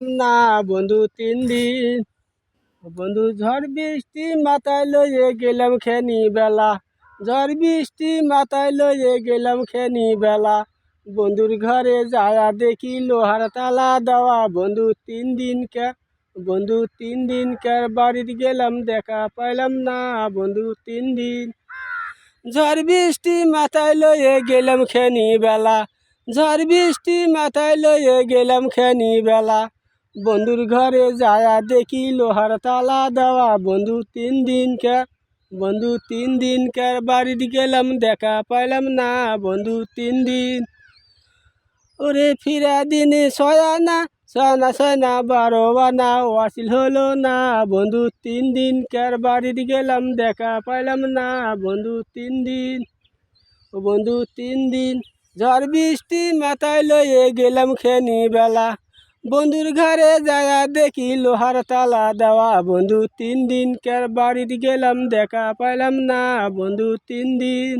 না বন্ধু 3 দিন। বন্ধু ঝড় বৃষ্টি মাথায় লইয়ে গেলাম খেনি বেলা। ঝড় বৃষ্টি মাথায় লইয়ে গেলাম খেনি বেলা। বন্ধুর ঘরে যায়া দেখি লোহার তালা দেওয়া। বন্ধু 3 দিন কার বাড়িতে গেলাম দেখা পাইলাম না বন্ধু 3 দিন। ঝড় বৃষ্টি মাথায় লইয়ে গেলাম খেনি বেলা। ঝড় বৃষ্টি মাথায় লইয়ে গেলাম খেনি বেলা। বন্ধুর ঘরে যায়া দেখি লোহার তালা দেওয়া। বন্ধু 3 দিন কার বাড়িতে গেলাম দেখা পাইলাম না বন্ধু 3 দিন। ওরে ফিরা দিনে ছয় আনা 12 আনা ওয়াসিল হলো না বন্ধু 3 দিনকার বাড়িতে গেলাম দেখা পাইলাম না বন্ধু 3 দিন। ও বন্ধু 3 দিন। ঝড় বৃষ্টি মাথায় লইয়ে গেলাম খেনি বেলা। বন্ধুর ঘরে যায়া দেখি লোহার তালা দেওয়া। বন্ধু 3 দিনকার বাড়িতে গেলাম দেখা পাইলাম না বন্ধু 3 দিন।